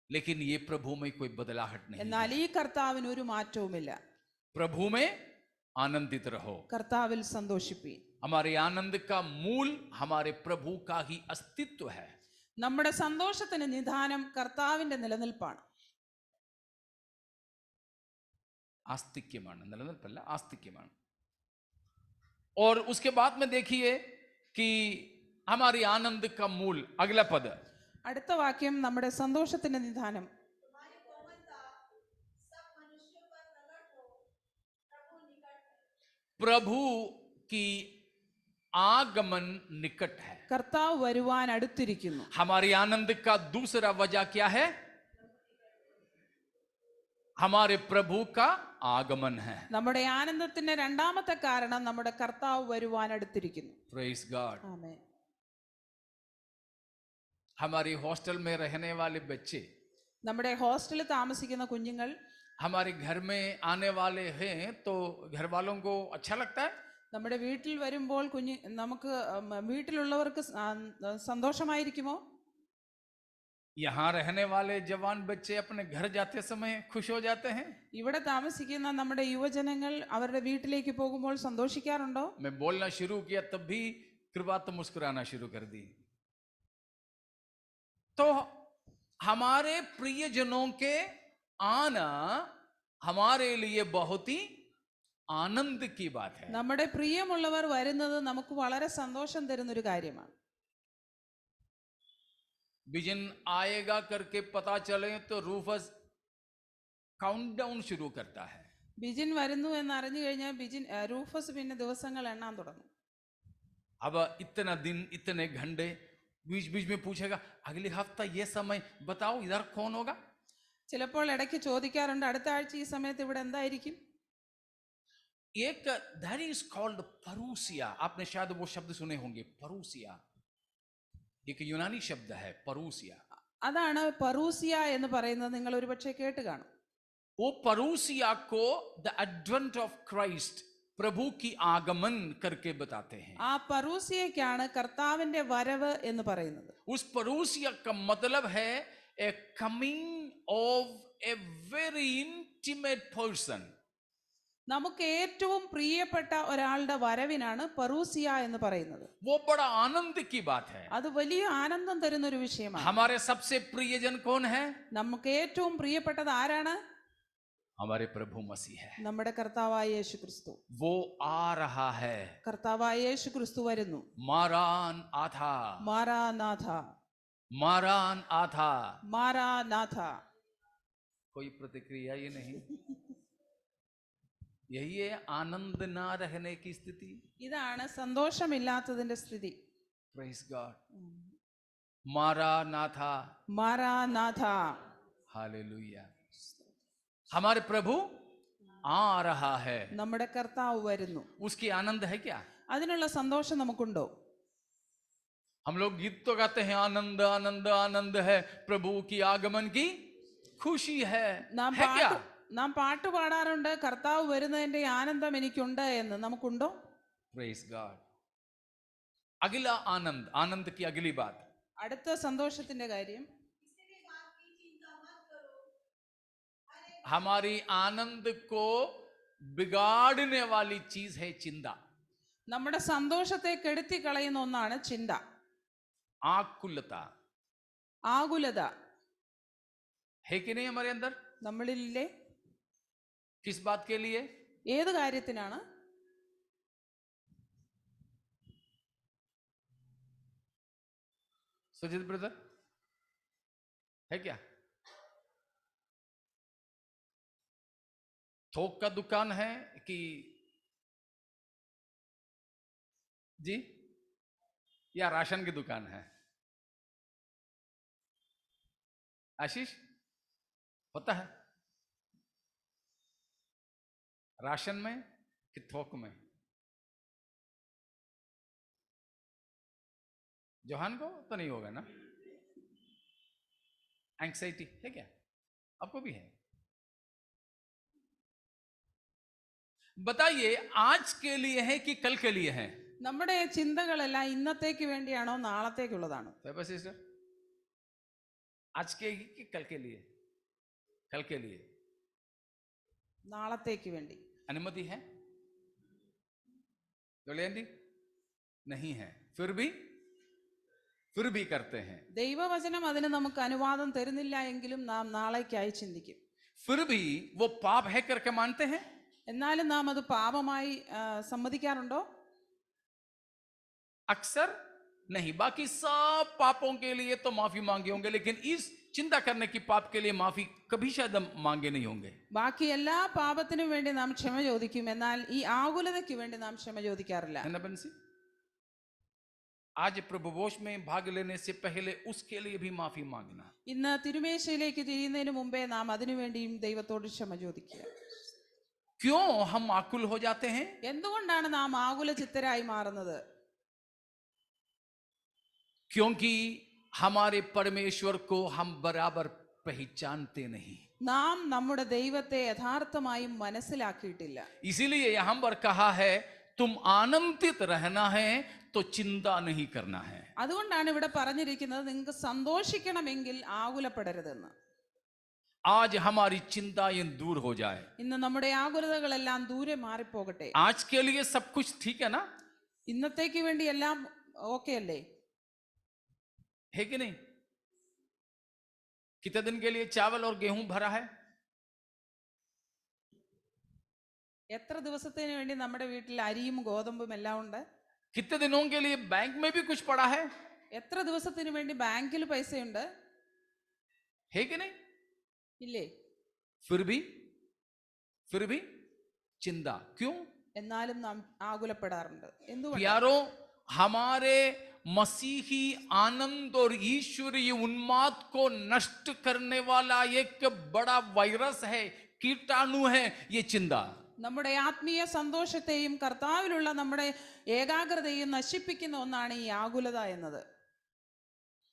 लेकिन ये प्रभु में कोई बदलाहट नहीं. എന്നാൽ ഈ കർത്താവിന് ഒരു മാറ്റവുമില്ല. प्रभु में आनंदित रहो. കർത്താവിൽ സന്തോഷിപ്പീൻ. हमारे आनंद का मूल हमारे प्रभु का ही अस्तित्व है. നമ്മുടെ സന്തോഷത്തിന് നിദാനം കർത്താവിന്റെ നിലനിൽപ്പാണ്. आस्तिक्यമാണ്, നിലനിൽപ്പല്ല, ആസ്തിക്യമാണ്. और उसके बाद में देखिए कि हमारी आनंद का मूल, अगला पद, അടുത്ത വാക്യം നമ്മുടെ സന്തോഷത്തിന്റെ നിദാനം. प्रभु की आगमन निकट है. കർത്താവ് വരുവാൻ അടുത്തിരിക്കുന്നു. हमारी आनंद का दूसरा वजह क्या है? हमारे प्रभु का आगमन है. നമ്മുടെ ആനന്ദത്തിന്റെ രണ്ടാമത്തെ കാരണം നമ്മുടെ കർത്താവ് വരുവാൻ അടുത്തിരിക്കുന്നു. Praise God. ആമേൻ. हमारी हॉस्टल में रहने वाले बच्चे, നമ്മുടെ ഹോസ്റ്റലിൽ താമസിക്കുന്ന കുഞ്ഞുങ്ങൾ हमारे घर में आने वाले हैं तो घर वालों को अच्छा लगता है. നമ്മുടെ വീട്ടിൽ വരുമ്പോൾ നമുക്ക് വീട്ടിലുള്ളവർക്ക് സന്തോഷമായിരിക്കുമോ? यहाँ रहने वाले जवान बच्चे अपने घर जाते समय खुश हो जाते हैं? ഇവിടെ താമസിക്കുന്ന നമ്മുടെ യുവജനങ്ങൾ അവരുടെ വീട്ടിലേക്ക് പോകുമ്പോൾ സന്തോഷിക്കാറുണ്ടോ? मैं बोलना शुरू किया तब भी कृपा तो मुस्कुराना शुरू कर दी। तो हमारे प्रियजनों के आना हमारे लिए बहुत ही आनंद की बात है। നമ്മുടെ പ്രിയമുള്ളവർ വരുന്നത് നമുക്ക് വളരെ സന്തോഷം തരുന്ന ഒരു കാര്യമാണ്. बिजन आएगा करके पता चले तो रूफस काउंटडाउन शुरू करता है. ബിജിൻ വരുന്നു എന്ന് അറിഞ്ഞു കഴിഞ്ഞാൽ റൂഫസ് പിന്നെ ദിവസങ്ങൾ എണ്ണാൻ തുടങ്ങും. अब इतना दिन इतने घंटे बीच बीच में पूछेगा अगले हफ्ता ये समय बताओ इधर कौन होगा. ചിലപ്പോൾ ഇടയ്ക്ക് ചോദിക്കാറുണ്ട് അടുത്ത ആഴ്ച ഈ സമയത്ത് ഇവിടെ എന്തായിരിക്കും. एक दैट इज कॉल्ड परूसिया. आपने शायद वो शब्द सुने होंगे, परूसिया एक यूनानी शब्द है. परूसिया അതാണ് പറൂസിയ എന്ന് പറയുന്നത്. നിങ്ങൾ ഒരുപക്ഷെ കേട്ട് കാണും. वो परूसिया को द एडवेंट ऑफ क्राइस्ट, प्रभु की आगमन करके बताते हैं. ആ പറൂസിയക്കാണ് കർത്താവിന്റെ വരവ് എന്ന് പറയുന്നത്. उस परूसिया का मतलब है a coming of a very intimate person. നമുക്ക് ഏറ്റവും പ്രിയപ്പെട്ട ഒരാളുടെ വരവിനാണ് പറൂസിയ എന്ന് പറയുന്നത്. वो बड़ा आनंद की बात है. അത് വലിയ ആനന്ദം തരുന്ന ഒരു വിഷയമാണ്. हमारे सबसे प्रियजन कौन है? നമുക്ക് ഏറ്റവും പ്രിയപ്പെട്ടത് ആരാണ്? हमारे प्रभु मसीह है. നമ്മുടെ കർത്താവായ യേശു ക്രിസ്തു. वो आ रहा है. കർത്താവായ യേശു ക്രിസ്തു വരുന്നു. मारान आथा, മാരാനാഥ, मारान आथा. മാരാനാഥ. कोई प्रतिक्रिया ही नहीं. यही है आनंद ना रहने की स्थिति. ഇതാണ് സന്തോഷമില്ലാത്തതിന്റെ സ്ഥിതി. Praise God. मारानाथा. മാരാനാഥ. हालेलुया. हमारे प्रभु आ रहा है. നമ്മുടെ കർത്താവ് വരുന്നു. उसकी आनंद है क्या? അതിനുള്ള സന്തോഷം നമുക്കുണ്ടോ? हम लोग गीत तो गाते हैं आनंद आनंद आनंद है, प्रभु की आगमन की खुशी है. है क्या? നാം പാട്ട് പാടാറുണ്ട്, കർത്താവ് വരുന്നതിന്റെ ആനന്ദം എനിക്കുണ്ട് എന്ന്. നമുക്കുണ്ടോ? Praise God. अगला आनंद, आनंद की अगली बात. അടുത്ത സന്തോഷത്തിന്റെ കാര്യം, हमारी आनंद को बिगाड़ने वाली चीज है चिंता. നമ്മുടെ സന്തോഷത്തെ കെടുത്തി കളയുന്ന ഒന്നാണ് ചിന്ത, आकुलता. ആകുലത. है कि नहीं हमारे अंदर? നമ്മളിലെ किस बात के लिए? ഏത് കാര്യത്തിനാണ്? सुजीत ब्रदर है क्या? थोक का दुकान है कि जी, या राशन की दुकान है? आशीष होता है राशन में कि थोक में? जोहान को तो नहीं होगा ना? एंग्जाइटी है क्या? आपको भी है? बताइए, आज के लिए है कि कल के लिए है? നമ്മുടെ ചിന്തകളെല്ലാം ഇന്നത്തേക്ക് വേണ്ടിയാണോ നാളത്തേക്കുള്ളതാണോ? सिस्टर, आज के कि कल के लिए? कल के लिए. നാളത്തേക്ക് വേണ്ടി. अनुमति है? नहीं है. फिर भी करते हैं. ദൈവവചനം അതിന് നമുക്ക് അനുവാദം തരുന്നില്ല എങ്കിലും നാം നാളേക്കായി ചിന്തിക്കും. फिर भी वो पाप है करके मानते हैं? എന്നാലും നാം അത് പാപമായി സമ്മതിക്കാറുണ്ടോ? अक्सर नहीं. बाकी सब पापों के लिए तो माफी मांगे होंगे, लेकिन इस चिंता करने की पाप के लिए माफी कभी शायद मांगे नहीं होंगे. ബാക്കി എല്ലാ പാപത്തിനും വേണ്ടി നാം ക്ഷമ ചോദിക്കും, എന്നാൽ ഈ ആകുലതയ്ക്ക് വേണ്ടി നാം ക്ഷമ ചോദിക്കാറില്ല. आज प्रभुभोज में भाग लेने से पहले उसके लिए भी माफी मांगना. ഇന്ന് തിരുമേശയിലേക്ക് തിരിയുന്നതിന് മുമ്പേ നാം അതിനുവേണ്ടിയും ദൈവത്തോട് ക്ഷമ ചോദിക്കുക. क्यों हम आकुल हो जाते हैं? എന്തുകൊണ്ടാണ് നാം ആകുല ചിത്തരായി മാറുന്നത്? क्योंकि हमारे परमेश्वर को हम बराबर पहचानते नहीं. നാം നമ്മുടെ ദൈവത്തെ യഥാർത്ഥമായും മനസ്സിലാക്കിയിട്ടില്ല. इसीलिए यहां पर कहा है तुम आनंदित रहना है तो चिंता नहीं करना है. അതുകൊണ്ടാണ് ഇവിടെ പറഞ്ഞിരിക്കുന്നത് നിങ്ങൾക്ക് സന്തോഷിക്കണമെങ്കിൽ ആകുലപ്പെടരുതെന്ന്. आज हमारी चिंताएं दूर हो जाए. ഇന്ന് നമ്മുടെ ആകുലതകളെല്ലാം ദൂരെ മാറിപ്പോകട്ടെ. आज के लिए सब कुछ ठीक है ना? ഇന്നത്തേക്ക് വേണ്ടി എല്ലാം ഓക്കെ അല്ലേ? है कि नहीं? कितने दिन के लिए चावल और गेहूं भरा है? എത്ര ദിവസത്തിന് വേണ്ടി നമ്മുടെ വീട്ടിൽ അരിയും ഗോതമ്പും എല്ലാം ഉണ്ട്? कितने दिनों के लिए बैंक में भी कुछ पड़ा है? എത്ര ദിവസത്തിന് വേണ്ടി ബാങ്കിൽ പൈസയുണ്ട്? है कि नहीं? ഇല്ലേ? फिर भी चिंता क्यों? എന്നാലും നാം ആകുലപ്പെടാറുണ്ട്. എന്തുകൊണ്ട്? प्यारो, हमारे मसीही आनंद और ईश्वरीय उन्माद को नष्ट करने वाला एक बड़ा वायरस है, कीटाणु है ये चिंता. നമ്മുടെ ആത്മീയ സന്തോഷത്തെയും കർത്താവിലുള്ള നമ്മുടെ ഏകാഗ്രതയും നശിപ്പിക്കുന്ന ഒന്നാണ് ഈ ആകുലത എന്നത്.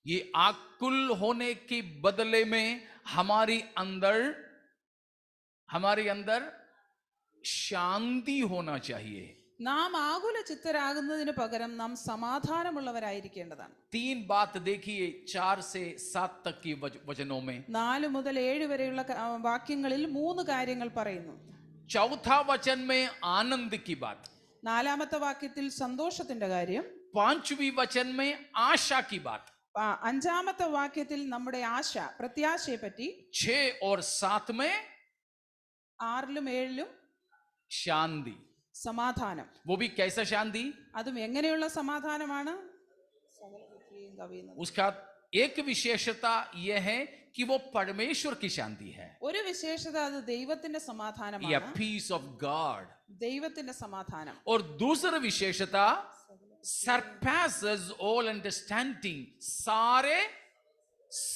ये आकुल होने के बदले में हमारे अंदर शांति होना चाहिए. നാം ആകുല ചിത്തരാകുന്നതിന് പകരം നാം സമാധാനമുള്ളവരായിരിക്കേണ്ടതാണ്. 3 बात देखिए 4 से 7 तक की वचनों में. 4 മുതൽ 7 വരെയുള്ള വാക്യങ്ങളിൽ 3 കാര്യങ്ങൾ പറയുന്നു. चौथा वचन में आनंद की बात. 4-ാമത്തെ വാക്യത്തിൽ സന്തോഷത്തിന്റെ കാര്യം. 5वीं वचन में आशा की बात. 5-ാമത്തെ വാക്യത്തിൽ നമ്മുടെ ആശ പ്രത്യാശയെ പറ്റി. 6 और 7 में 6-ലും 7-ലും शांति. സമാധാനം. वो भी कैसा शांति? അതും എങ്ങനെയുള്ള സമാധാനമാണ്? उसका एक विशेषता यह है कि वो परमेश्वर की शांति है. ഒരു വിശേഷത അത് ദൈവത്തിന്റെ या സമാധാനമാണ്. Peace of God. ദൈവത്തിന്റെ സമാധാനം. और दूसरा विशेषता सरपासेस ऑल अंडरस्टैंडिंग, सारे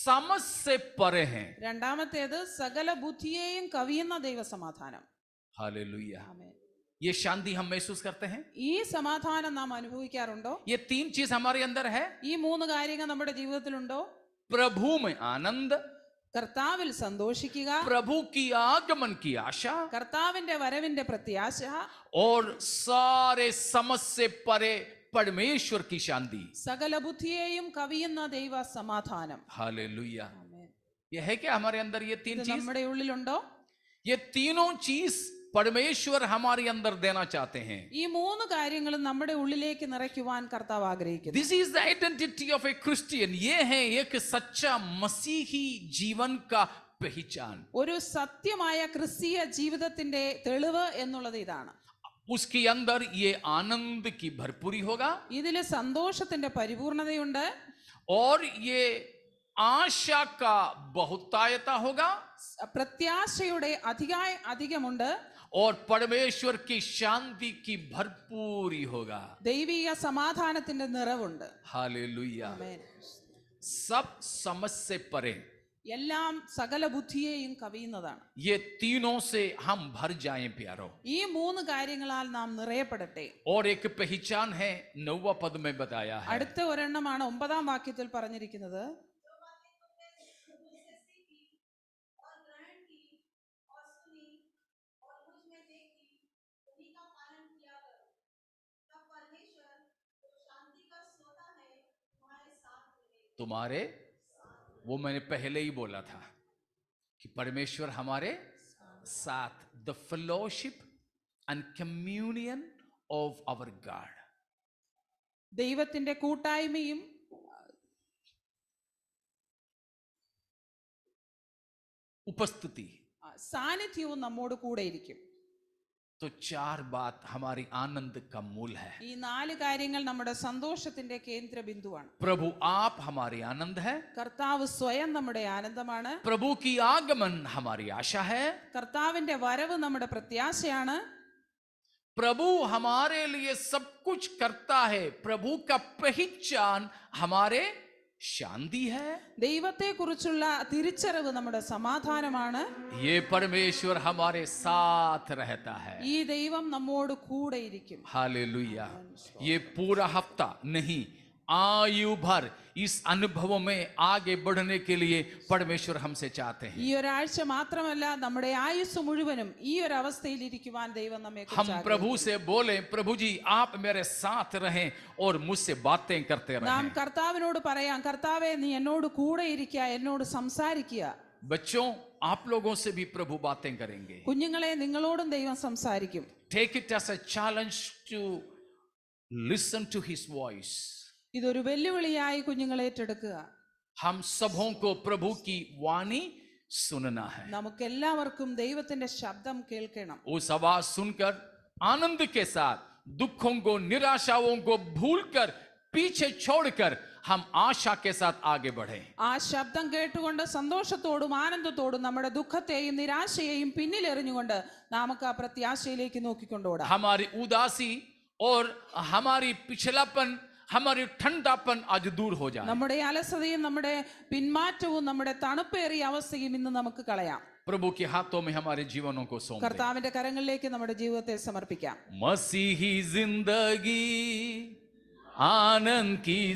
समझ से परे हैं. രണ്ടാമത്തേത് സകല ബുദ്ധിയെയും കവിയുന്ന ദൈവ സമാധാനം. हालेलुया. ആമേൻ. ये शांति हम महसूस करते हैं. ഈ സമാധാനം നാം അനുഭവിക്കാറുണ്ടോ? ये 3 चीज हमारे अंदर है. ഈ 3 കാര്യങ്ങൾ നമ്മുടെ ജീവിതത്തിലുണ്ടോ? प्रभु में आनंद, കർത്താവിൽ സന്തോഷിക്കുക, प्रभु की आगमन की आशा, കർത്താവിന്റെ വരവിന്റെ പ്രത്യാശ, और सारे समझ से परे परमेश्वर की शांति. സകല ബുദ്ധിയെയും കവിയുന്ന ദൈവ സമാധാനം. हालेलुया. ആമേൻ. ये है क्या हमारे अंदर ये 3 ഇത് चीज? നമ്മുടെ ഉള്ളിലുണ്ടോ? ये तीनों चीज परमेश्वर हमारे अंदर देना चाहते हैं. ഈ 3 കാര്യങ്ങളും നമ്മുടെ ഉള്ളിലേക്ക് നിറയ്ക്കുവാൻ കർത്താവ് ആഗ്രഹിക്കുന്നു. This is the identity of A Christian. ये है एक सच्चा मसीही जीवन का पहचान. ഒരു സത്യമായ ക്രിസ്തീയ ജീവിതത്തിന്റെ തെളിവ് എന്നുള്ളത് ഇതാണ്. उसके अंदर ये आनंद की भरपूरी होगा, ഇതിൽ സന്തോഷത്തിന്റെ പരിപൂർണതയുണ്ട്, और ये आशा का बहुतायता होगा, പ്രത്യാശയുടെ അധികമുണ്ട്, और परमेश्वर की शांति की भरपूरी होगा. ദൈവിക സമാധാനത്തിന്റെ നിറവുണ്ട്. हालेलुया. ആമേൻ. सब समझ से परे. എല്ലാം സകല ബുദ്ധിയെയും കവിയുന്നതാണ്. ये तीनों से हम भर जाएं प्यारो. ഈ 3 കാര്യങ്ങളാൽ നാം നിറയപ്പെടട്ടെ. और एक पहचान है 9वां पद में बताया है. അടുത്ത ഒരെണ്ണമാണ് 9-ാം വാക്യത്തിൽ പറഞ്ഞിരിക്കുന്നത്. तुम्हारे, वो मैंने पहले ही बोला था कि परमेश्वर हमारे साथ. The fellowship and communion of our God. ദൈവത്തിന്റെ കൂട്ടായ്മയും उपस्थिति. സാന്നിധ്യവും നമ്മോട് കൂടെ ഇരിക്കും. तो 4 बात हमारी आनंद का मूल है. ഈ 4 കാര്യങ്ങൾ നമ്മുടെ സന്തോഷത്തിന്റെ കേന്ദ്ര ബിന്ദുവാണ്. प्रभु आप हमारी आनंद है. കർത്താവ് സ്വയം നമ്മുടെ ആനന്ദമാണ്. प्रभु की आगमन हमारी आशा है. കർത്താവിന്റെ വരവ് നമ്മുടെ പ്രത്യാശയാണ്. प्रभु हमारे लिए सब कुछ करता है. प्रभु का पहचान हमारे शांति है. ദൈവത്തെ കുറിച്ചുള്ള തിരിച്ചറിവ് നമ്മുടെ സമാധാനമാണ്. ये परमेश्वर हमारे साथ रहता है. ഈ ദൈവം നമ്മോട് കൂടെ ഇരിക്കും. हालेलुया. ये पूरा हफ्ता नहीं, आयु भर इस अनुभवों में आगे बढ़ने के लिए परमेश्वर हमसे चाहते हैं. ഈ ഒരാഴ്ച മാത്രമല്ല നമ്മുടെ ആയുസ് മുഴുവനും ഈ ഒരു അവസ്ഥയിൽ ഇരിക്കുവാൻ ദൈവം നമ്മെ हम प्रभु से बोले, प्रभु जी आप मेरे साथ रहें और मुझसे बातें करते നാം रहें. കർത്താവിനോട് പറയാം, കർത്താവേ നീ എന്നോട് കൂടെ ഇരിക്കുക, എന്നോട് സംസാരിക്കുക. बच्चों, आप लोगों से भी प्रभु बातें करेंगे. കുഞ്ഞുങ്ങളെ, നിങ്ങളോടും ദൈവം സംസാരിക്കും. Take it as a challenge to listen to his voice. ഇതൊരു വെല്ലുവിളിയായി കുഞ്ഞുങ്ങൾ ഏറ്റെടുക്കുക. हम सबों को प्रभु की वाणी सुनना है. നമുക്കെല്ലാവർക്കും ദൈവത്തിന്റെ ശബ്ദം കേൾക്കണം. उस आवाज सुनकर आनंद के साथ दुखों को, निराशाओं को भूलकर, पीछे छोड़कर हम आशा के साथ आगे बढ़े. ആ ശബ്ദം കേട്ടുകൊണ്ട് സന്തോഷത്തോടും ആനന്ദത്തോടും നമ്മുടെ ദുഃഖത്തെയും നിരാശയെയും പിന്നിലെറിഞ്ഞുകൊണ്ട് നമുക്ക് ആ പ്രത്യാശയിലേക്ക് നോക്കിക്കൊണ്ടോടാം. हमारी उदासी और हमारी पिछलापन, हमारी ठंडापन आज दूर हो जाए. നമ്മുടെ അലസതയും നമ്മുടെ പിന്മാറ്റവും നമ്മുടെ തണുപ്പേറിയ അവസ്ഥയും ഇന്ന് നമുക്ക് കളയാം. प्रभु के हाथों में हमारे जीवनों को सौंप दें. കർത്താവിന്റെ കരങ്ങളിലേക്ക് നമ്മുടെ ജീവിതത്തെ സമർപ്പിക്കാം. मसीही जिंदगी आनंद की